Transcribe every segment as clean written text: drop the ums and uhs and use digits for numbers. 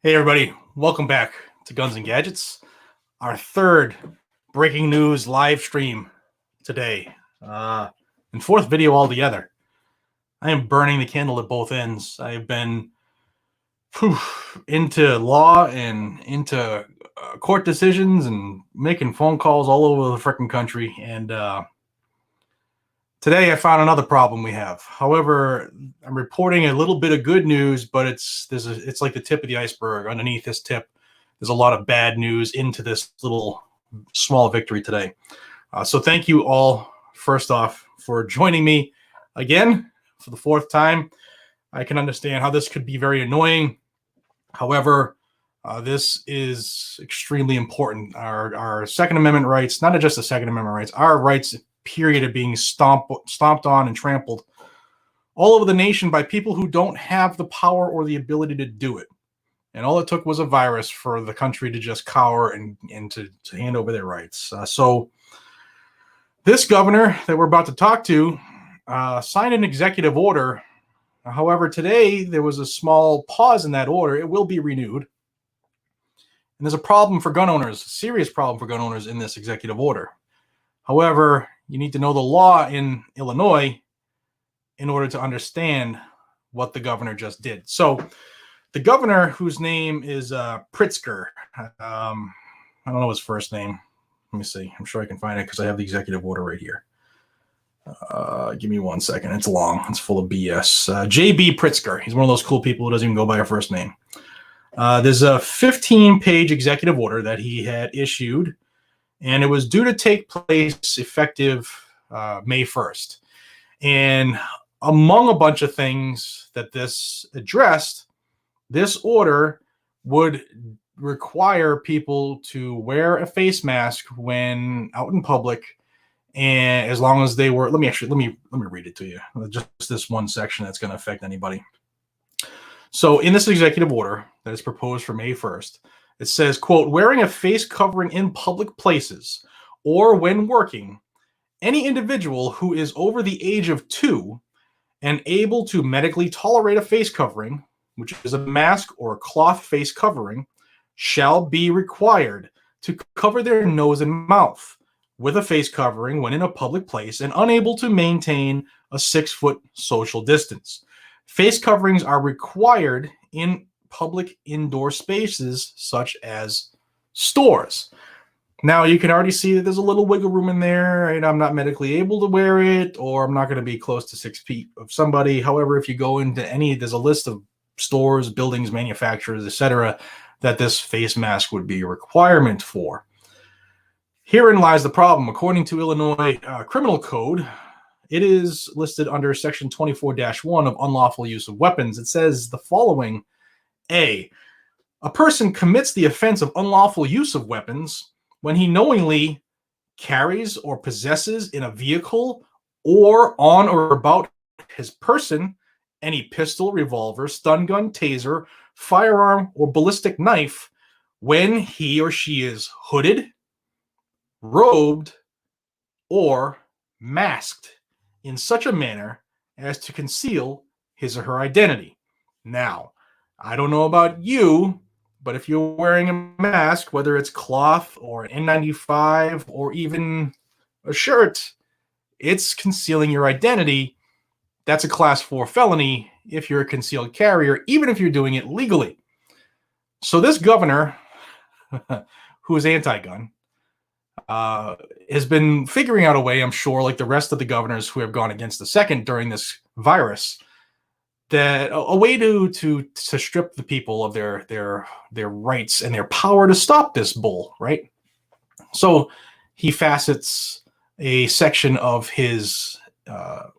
Hey everybody, welcome back to Guns and Gadgets, our third breaking news live stream today, and fourth video altogether. I am burning the candle at both ends. I have been into law and into court decisions and making phone calls all over the freaking country, and today I found another problem we have. However, I'm reporting a little bit of good news, but it's like the tip of the iceberg. Underneath this tip, there's a lot of bad news into this little small victory today. So thank you all, first off, for joining me again for the fourth time. I can understand how this could be very annoying. However, this is extremely important. Our Second Amendment rights, not just the Second Amendment rights, our rights period of being stomped on and trampled all over the nation by people who don't have the power or the ability to do it. And all it took was a virus for the country to just cower and to hand over their rights. So this governor that we're about to talk to signed an executive order. However, today there was a small pause in that order. It will be renewed. And there's a problem for gun owners, a serious problem for gun owners in this executive order. However, you need to know the law in Illinois in order to understand what the governor just did. So the governor, whose name is Pritzker, I don't know his first name. Let me see. I'm sure I can find it because I have the executive order right here. Give me 1 second. It's long. It's full of BS. J.B. Pritzker. He's one of those cool people who doesn't even go by a first name. There's a 15-page executive order that he had issued, and it was due to take place effective May 1st. And among a bunch of things that this addressed, this order would require people to wear a face mask when out in public, and as long as they were, let me read it to you. Just this one section that's going to affect anybody. So in this executive order that is proposed for May 1st, it says, quote, wearing a face covering in public places or when working, any individual who is over the age of 2 and able to medically tolerate a face covering, which is a mask or a cloth face covering, shall be required to cover their nose and mouth with a face covering when in a public place and unable to maintain a 6-foot social distance. Face coverings are required in public indoor spaces such as stores. Now, you can already see that there's a little wiggle room in there, right? I'm not medically able to wear it, or I'm not going to be close to 6 feet of somebody. However, if you go into there's a list of stores, buildings, manufacturers, etc., that this face mask would be a requirement for. Herein lies the problem. According to Illinois Criminal Code, it is listed under Section 24-1 of unlawful use of weapons. It says the following. A person commits the offense of unlawful use of weapons when he knowingly carries or possesses in a vehicle or on or about his person any pistol, revolver, stun gun, taser, firearm, or ballistic knife when he or she is hooded, robed, or masked in such a manner as to conceal his or her identity. Now, I don't know about you, but if you're wearing a mask, whether it's cloth or an N95 or even a shirt, it's concealing your identity. That's a class 4 felony if you're a concealed carrier, even if you're doing it legally. So this governor, who is anti-gun, has been figuring out a way, I'm sure, like the rest of the governors who have gone against the second during this virus, that a way to strip the people of their rights and their power to stop this bull, right? So he facets a section of his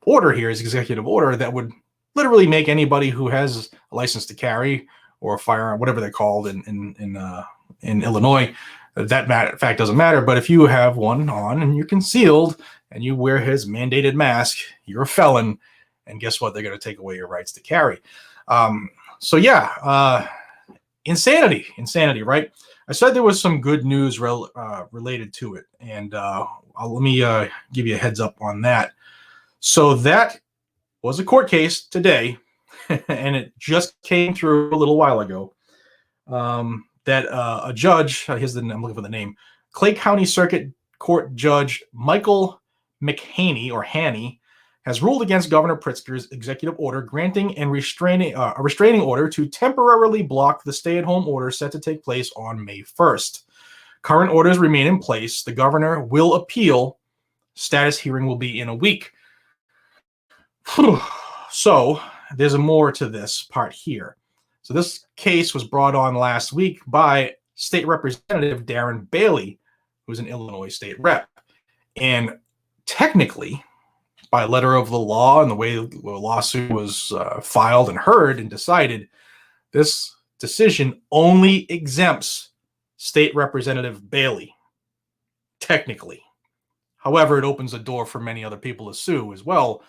order here, his executive order, that would literally make anybody who has a license to carry or a firearm, whatever they're called in Illinois, that fact doesn't matter. But if you have one on and you're concealed and you wear his mandated mask, you're a felon. And guess what? They're going to take away your rights to carry. Insanity, right? I said there was some good news related to it. And let me give you a heads up on that. So that was a court case today, and it just came through a little while ago. that a judge, I'm looking for the name, Clay County Circuit Court Judge Michael McHaney or Haney has ruled against Governor Pritzker's executive order granting and restraining a restraining order to temporarily block the stay-at-home order set to take place on May 1st. Current orders remain in place. The governor will appeal. Status hearing will be in a week. So there's more to this part here. So this case was brought on last week by State Representative Darren Bailey, who's an Illinois state rep. And technically, by letter of the law and the way the lawsuit was filed and heard and decided, this decision only exempts State Representative Bailey, technically. However, it opens a door for many other people to sue as well.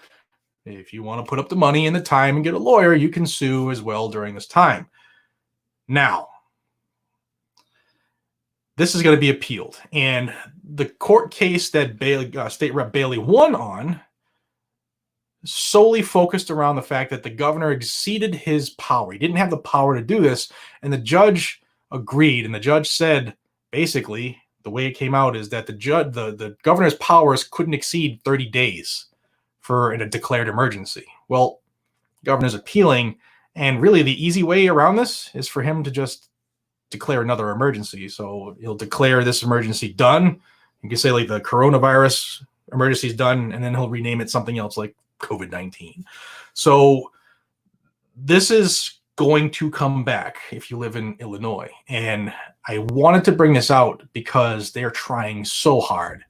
If you want to put up the money and the time and get a lawyer, you can sue as well during this time. Now, this is going to be appealed. And the court case that State Rep Bailey won on solely focused around the fact that the governor exceeded his power. He didn't have the power to do this. And the judge agreed. And the judge said, basically, the way it came out is that the governor's powers couldn't exceed 30 days for a declared emergency. Well, the governor's appealing. And really the easy way around this is for him to just declare another emergency. So he'll declare this emergency done. You can say like the coronavirus emergency is done, and then he'll rename it something else like COVID-19. So this is going to come back if you live in Illinois. And I wanted to bring this out because they're trying so hard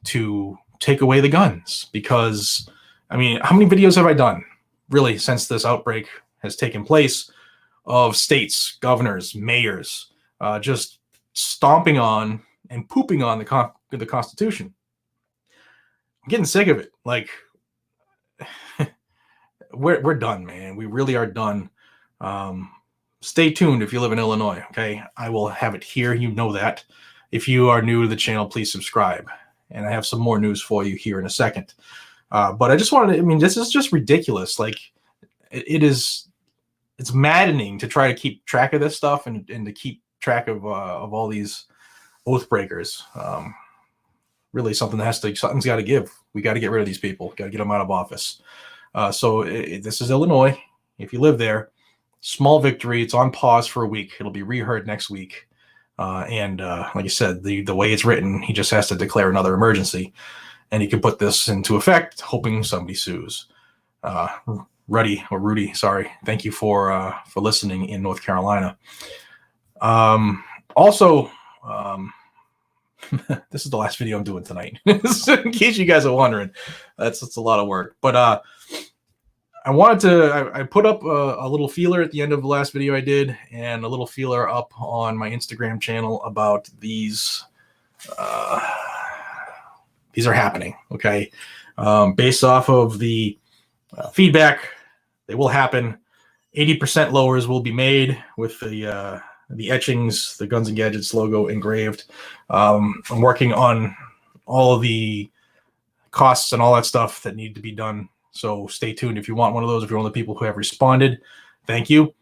to take away the guns. Because, I mean, how many videos have I done really since this outbreak has taken place of states, governors, mayors, just stomping on and pooping on the Constitution? I'm getting sick of it. Like, we're done, man. We really are done. Stay tuned if you live in Illinois, okay? I will have it here. You know that. If you are new to the channel, please subscribe. And I have some more news for you here in a second. But I just wanted to, I mean, this is just ridiculous. Like, it's maddening to try to keep track of this stuff and to keep track of all these oath breakers. Really something's got to give. We got to get rid of these people. Got to get them out of office. So this is Illinois. If you live there, small victory. It's on pause for a week. It'll be reheard next week. And like I said, the way it's written, he just has to declare another emergency, and he can put this into effect, hoping somebody sues. Rudy, sorry. Thank you for listening in North Carolina. Also, this is the last video I'm doing tonight. In case you guys are wondering, that's a lot of work. But I put up a little feeler at the end of the last video I did, and a little feeler up on my Instagram channel about these. These are happening, okay? Based off of the feedback, they will happen. 80% lowers will be made with the etchings, the Guns and Gadgets logo engraved. I'm working on all of the costs and all that stuff that need to be done. So stay tuned if you want one of those. If you're one of the people who have responded, thank you.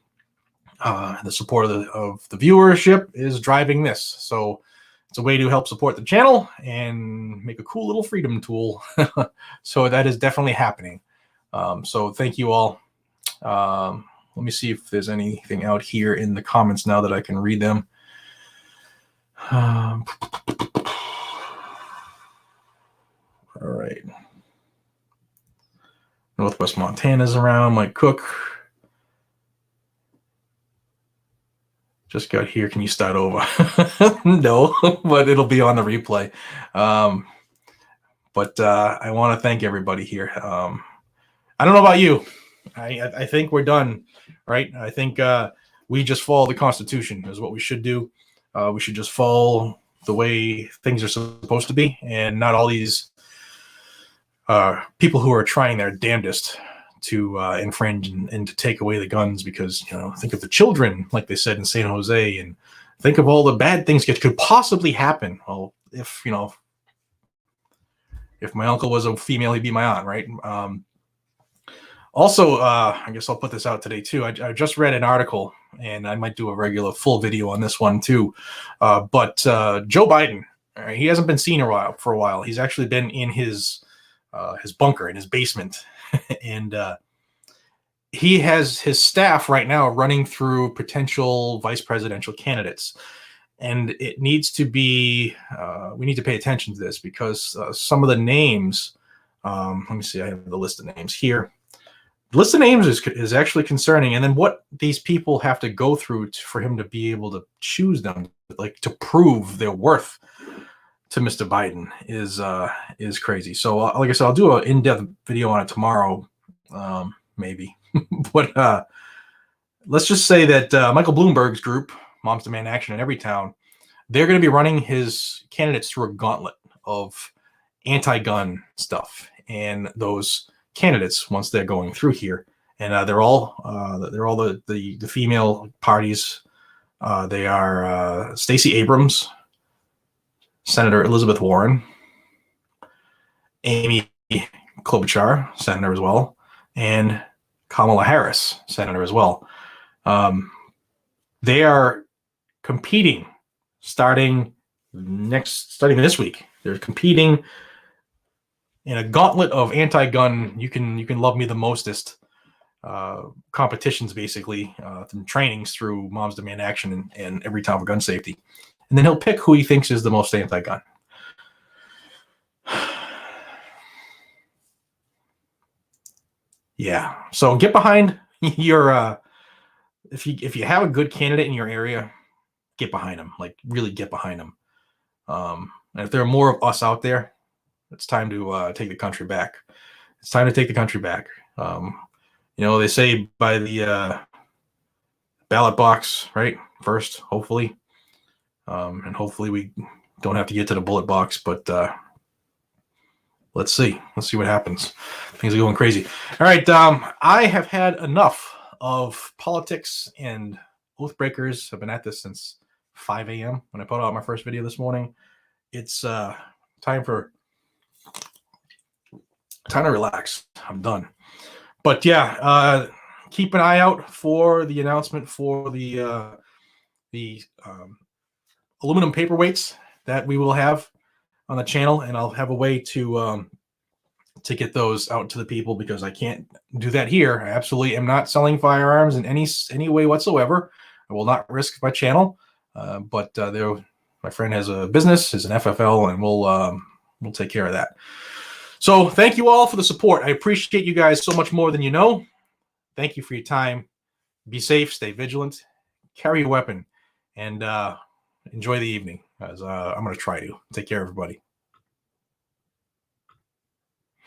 The support of the viewership is driving this. So it's a way to help support the channel and make a cool little freedom tool. So that is definitely happening. So thank you all. Let me see if there's anything out here in the comments now that I can read them. All right. Northwest Montana's around. Mike Cook. Just got here. Can you start over? No, but it'll be on the replay. But I want to thank everybody here. I don't know about you. I think we're done, right? I think we just follow the Constitution is what we should do. We should just follow the way things are supposed to be, and not all these people who are trying their damnedest to infringe and to take away the guns, because, you know, think of the children, like they said in San Jose, and think of all the bad things that could possibly happen. Well, if my uncle was a female, he'd be my aunt, right? Also, I guess I'll put this out today too. I just read an article and I might do a regular full video on this one too. But Joe Biden, he hasn't been seen for a while. He's actually been in his bunker, in his basement, and he has his staff right now running through potential vice presidential candidates. And it needs to be, we need to pay attention to this, because some of the names, let me see, I have the list of names here. The list of names is actually concerning. And then what these people have to go through for him to be able to choose them, like to prove their worth to Mr. Biden is crazy. So like I said, I'll do an in-depth video on it tomorrow, maybe. But let's just say that Michael Bloomberg's group, Moms Demand Action in Every Town, they're going to be running his candidates through a gauntlet of anti-gun stuff. And those candidates, once they're going through here, and they're all the female parties. They are Stacey Abrams, Senator Elizabeth Warren, Amy Klobuchar, Senator as well, and Kamala Harris, Senator as well. They are competing starting this week. They're competing in a gauntlet of anti-gun, you can love me the mostest competitions, basically, from trainings through Moms Demand Action and Every Town for Gun Safety. And then he'll pick who he thinks is the most anti-gun. Yeah. So get behind your if you have a good candidate in your area, get behind them. Like, really get behind them. And if there are more of us out there, it's time to take the country back. It's time to take the country back. They say by the ballot box, right? First, hopefully. And hopefully we don't have to get to the bullet box, but let's see. Let's see what happens. Things are going crazy. All right. I have had enough of politics and oath breakers. I've been at this since 5 a.m. when I put out my first video this morning. It's time to relax. I'm done. But yeah, keep an eye out for the announcement for the aluminum paperweights that we will have on the channel, and I'll have a way to get those out to the people, because I can't do that here. I absolutely am not selling firearms in any way whatsoever. I will not risk my channel. But my friend has a business, is an FFL, and we'll take care of that. So thank you all for the support. I appreciate you guys so much more than you know. Thank you for your time. Be safe, stay vigilant, carry a weapon, and enjoy the evening, as I'm going to try to. Take care, everybody.